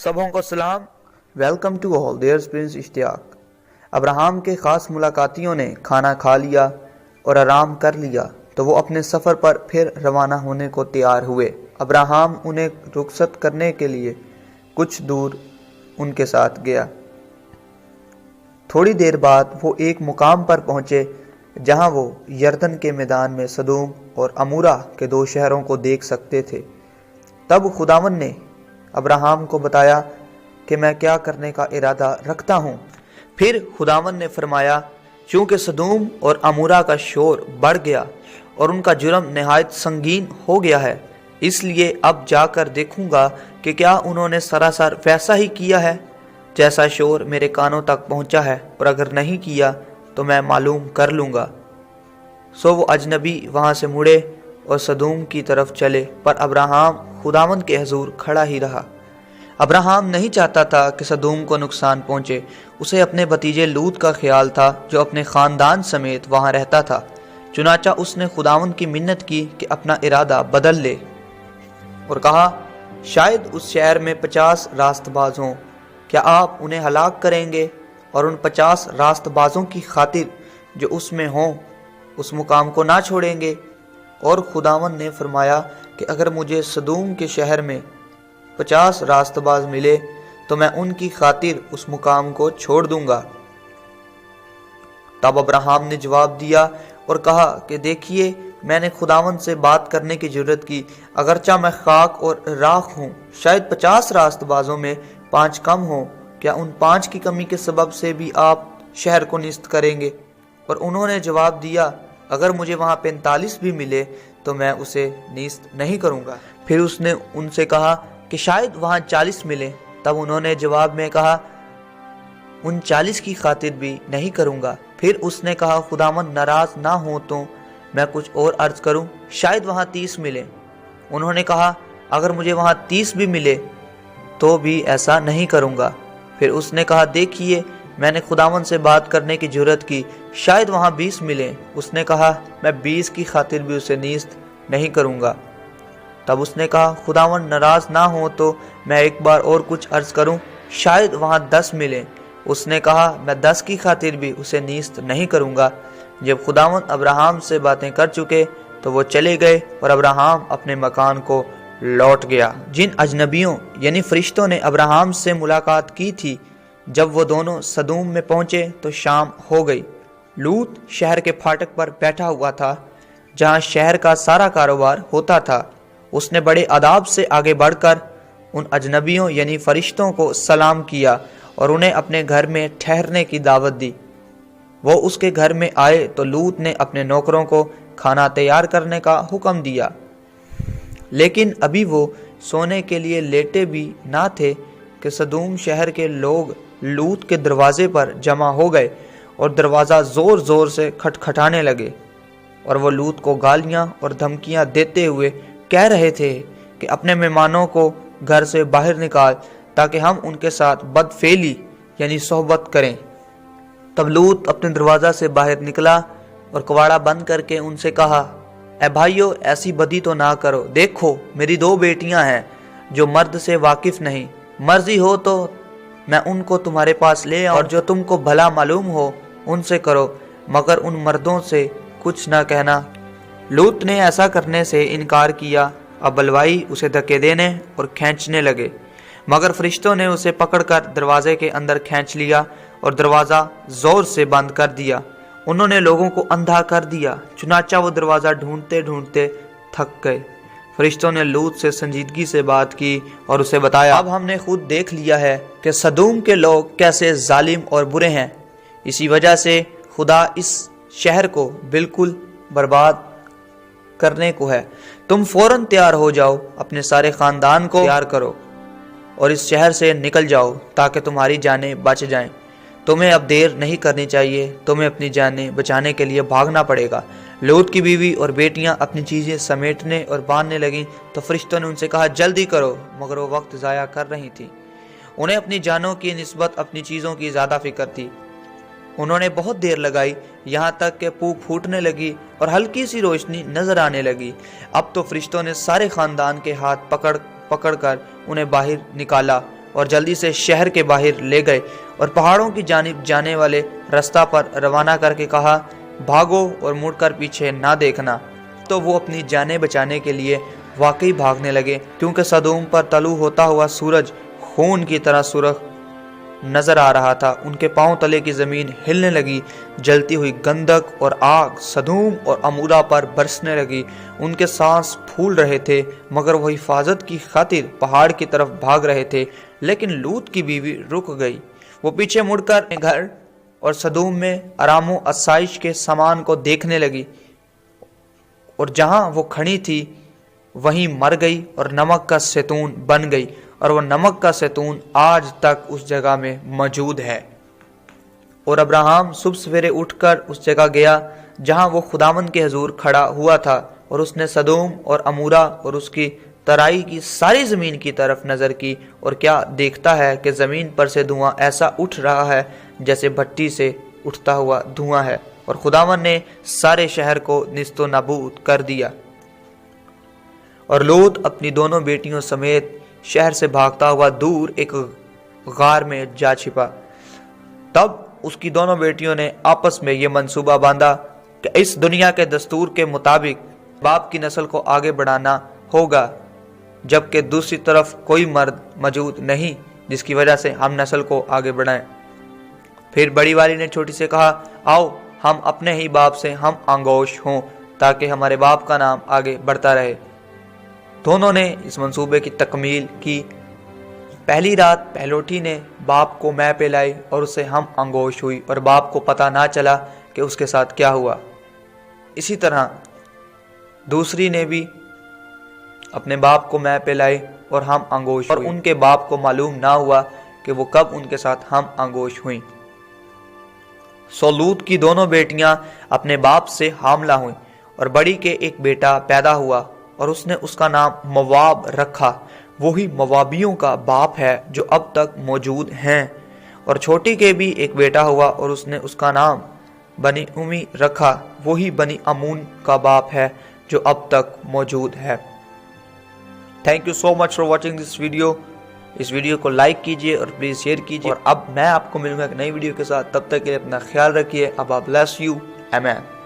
सबों को सलाम। Welcome to all, there's prince Ishtiaq. Abraham के ख़ास मुलाकातियों ने खाना खा लिया और आराम कर लिया तो वो अपने सफ़र पर फिर रवाना होने को तैयार हुए। अब्राहम उन्हें रुखसत करने के लिए कुछ दूर उनके साथ गया। थोड़ी देर बाद वो एक मुकाम पर पहुँचे जहाँ वो यरदन के मैदान में सदूम और अमूरा के दो शहरों को देख सकते थे। तब खुदावन ने अब्राहम को बताया कि मैं क्या करने का इरादा रखता हूँ। फिर खुदावन ने फरमाया, चूँकि सदूम और अमूरा का शोर बढ़ गया और उनका जुर्म नहायत संगीन हो गया है, इसलिए अब जाकर देखूंगा कि क्या उन्होंने सरासर वैसा ही किया है जैसा शोर मेरे कानों तक पहुंचा है, और अगर नहीं किया तो मैं मालूम कर लूँगा। सो वो अजनबी वहाँ से मुड़े और सदूम की तरफ चले, पर अब्राहम खुदावंद के हजूर खड़ा ही रहा। अब्राहम नहीं चाहता था कि सदूम को नुकसान पहुँचे। उसे अपने भतीजे लूत का ख्याल था जो अपने ख़ानदान समेत वहाँ रहता था। चुनाचा उसने खुदावंद की मिन्नत की कि अपना इरादा बदल ले और कहा, शायद उस शहर में 50 रास्तबाज हों, क्या आप उन्हें हलाक करेंगे और उन 50 रास्तबाजों की खातिर जो उसमें हों उस मुकाम को ना छोड़ेंगे? और खुदावन ने फरमाया कि अगर मुझे सदूम के शहर में 50 रास्तबाज मिले तो मैं उनकी खातिर उस मुकाम को छोड़ दूंगा। तब अब्राहम ने जवाब दिया और कहा कि देखिए, मैंने खुदावन से बात करने की जरूरत की, अगरचा मैं खाक और राख हूँ, शायद 50 रास्तबाजों में 5 कम हो, क्या उन 5 की कमी के सबब से भी आप शहर को निस्त करेंगे? और उन्होंने जवाब दिया, अगर मुझे वहाँ 45 भी मिले तो मैं उसे निस्त नहीं करूँगा। फिर उसने उनसे कहा कि शायद वहाँ 40 मिले। तब उन्होंने जवाब में कहा, उन 40 की खातिर भी नहीं करूँगा। फिर उसने कहा, खुदावन नाराज ना हो तो मैं कुछ और अर्ज करूँ, शायद वहाँ 30 मिले। उन्होंने कहा, अगर मुझे वहाँ 30 भी मिले तो भी ऐसा नहीं करूँगा। फिर उसने कहा, देखिए, मैंने खुदावन से बात करने की जुर्रत की, शायद वहाँ 20 मिले। उसने कहा, मैं 20 की खातिर भी उसे नीस्त नहीं करूँगा। तब उसने कहा, खुदावन नाराज ना हो तो मैं एक बार और कुछ अर्ज करूँ, शायद वहाँ 10 मिले। उसने कहा, मैं 10 की खातिर भी उसे नीस्त नहीं करूँगा। जब खुदावन अब्राहम से बातें कर चुके तो वो चले गए और अब्राहम अपने मकान को लौट गया। जिन अजनबियों यानी फरिश्तों ने अब्राहम से मुलाकात की थी, जब वो दोनों सदूम में पहुंचे तो शाम हो गई। लूत शहर के फाटक पर बैठा हुआ था जहां शहर का सारा कारोबार होता था। उसने बड़े आदाब से आगे बढ़कर उन अजनबियों यानी फरिश्तों को सलाम किया और उन्हें अपने घर में ठहरने की दावत दी। वो उसके घर में आए तो लूत ने अपने नौकरों को खाना तैयार करने का हुक्म दिया, लेकिन अभी वो सोने के लिए लेटे भी ना थे कि सदूम शहर के लोग लूत के दरवाजे पर जमा हो गए और दरवाज़ा ज़ोर ज़ोर से खटखटाने लगे। और वो लूत को गालियां और धमकियां देते हुए कह रहे थे कि अपने मेहमानों को घर से बाहर निकाल ताकि हम उनके साथ बदफेली यानी सोहबत करें। तब लूत अपने दरवाज़ा से बाहर निकला और कवाड़ा बंद करके उनसे कहा, ए भाइयों, ऐसी बदी तो ना करो। देखो, मेरी 2 बेटियां हैं जो मर्द से वाकिफ नहीं। मर्जी हो तो मैं उनको तुम्हारे पास ले आऊं और जो तुमको भला मालूम हो उनसे करो, मगर उन मर्दों से कुछ ना कहना। लूत ने ऐसा करने से इनकार किया। अब बलवाई उसे धक्के देने और खींचने लगे, मगर फरिश्तों ने उसे पकड़कर दरवाजे के अंदर खींच लिया और दरवाज़ा जोर से बंद कर दिया। उन्होंने लोगों को अंधा कर दिया। चुनाचा वो दरवाज़ा ढूंढते ढूंढते थक गए। फरिश्तों ने लूत से संजीदगी से बात की और उसे बताया, अब हमने खुद देख लिया है कि सदूम के लोग कैसे जालिम और बुरे हैं। इसी वजह से खुदा इस शहर को बिल्कुल बर्बाद करने को है। तुम फौरन तैयार हो जाओ, अपने सारे ख़ानदान को तैयार करो और इस शहर से निकल जाओ ताकि तुम्हारी जानें बच जाएं। तुम्हें अब देर नहीं करनी चाहिए, तुम्हें अपनी जानें बचाने के लिए भागना पड़ेगा। लूत की बीवी और बेटियां अपनी चीज़ें समेटने और बांधने लगीं तो फरिश्तों ने उनसे कहा, जल्दी करो, मगर वो वक्त ज़ाया कर रही थी। उन्हें अपनी जानों की निस्बत अपनी चीज़ों की ज़्यादा फिक्र थी। उन्होंने बहुत देर लगाई, यहाँ तक कि पूक फूटने लगी और हल्की सी रोशनी नजर आने लगी। अब तो फरिश्तों ने सारे ख़ानदान के हाथ पकड़ कर उन्हें बाहर निकाला اور جلدی سے شہر کے باہر لے گئے اور پہاڑوں کی جانب جانے والے راستہ پر روانہ کر کے کہا بھاگو اور مڑ کر پیچھے نہ دیکھنا۔ تو وہ اپنی جانیں بچانے کے لیے واقعی بھاگنے لگے، کیونکہ سدوم پر طلوع ہوتا ہوا سورج خون کی طرح سرخ نظر آ رہا تھا۔ ان کے پاؤں تلے کی زمین ہلنے لگی، جلتی ہوئی گندک اور آگ سدوم اور عمورہ پر برسنے لگی۔ ان کے سانس پھول رہے تھے، مگر وہ حفاظت کی خاطر پہاڑ کی طرف بھاگ رہے تھے۔ لیکن لوط کی بیوی رک گئی، وہ پیچھے مڑ کر گھر اور سدوم میں آرام و آسائش کے سامان کو دیکھنے لگی، اور جہاں وہ کھڑی تھی وہیں مر گئی اور نمک کا زیتون بن گئی، اور وہ نمک کا زیتون آج تک اس جگہ میں موجود ہے۔ اور ابراہیم صبح سویرے اٹھ کر اس جگہ گیا جہاں وہ خداوند کے حضور کھڑا ہوا تھا، اور اس نے سدوم اور عمورہ اور اس کی ترائی کی ساری زمین کی طرف نظر کی، اور کیا دیکھتا ہے کہ زمین پر سے دھواں ایسا اٹھ رہا ہے جیسے بھٹی سے اٹھتا ہوا دھواں ہے، اور خداوند نے سارے شہر کو نیست و نابود کر دیا۔ اور لوط اپنی دونوں بیٹیوں سمیت شہر سے بھاگتا ہوا دور ایک غار میں جا چھپا۔ تب اس کی دونوں بیٹیوں نے آپس میں یہ منصوبہ باندھا کہ اس دنیا کے دستور کے مطابق باپ کی نسل کو آگے بڑھانا ہوگا، جبکہ دوسری طرف کوئی مرد موجود نہیں جس کی وجہ سے ہم نسل کو آگے بڑھائیں۔ پھر بڑی والی نے چھوٹی سے کہا آؤ ہم اپنے ہی باپ سے ہم آگوش ہوں تاکہ ہمارے باپ کا نام آگے بڑھتا رہے۔ دونوں نے اس منصوبے کی تکمیل کی۔ پہلی رات پہلوٹی نے باپ کو مے پلائی اور اسے ہم آگوش ہوئی، اور باپ کو پتہ نہ چلا کہ اس کے ساتھ کیا ہوا۔ اسی طرح دوسری نے بھی اپنے باپ کو مے پلائی اور ہم آگوش ہوئی، اور ان کے باپ کو معلوم نہ ہوا کہ وہ کب ان کے ساتھ ہم آگوش ہوئیں۔ سو لوط کی دونوں بیٹیاں اپنے باپ سے حاملہ ہوئیں، اور بڑی کے ایک بیٹا پیدا ہوا، اور اس نے اس کا نام مواب رکھا، وہی موابیوں کا باپ ہے جو اب تک موجود ہیں۔ اور چھوٹی کے بھی ایک بیٹا ہوا، اور اس نے اس کا نام بنی امی رکھا، وہی بنی امون کا باپ ہے جو اب تک موجود ہے۔ Thank you so much for watching this video. اس ویڈیو کو لائک کیجئے اور پلیز شیئر کیجئے، اور اب میں آپ کو ملوں گا ایک نئی ویڈیو کے ساتھ۔ تب تک کے لیے اپنا خیال رکھیے۔ اب آپ بلیس یو، آمین۔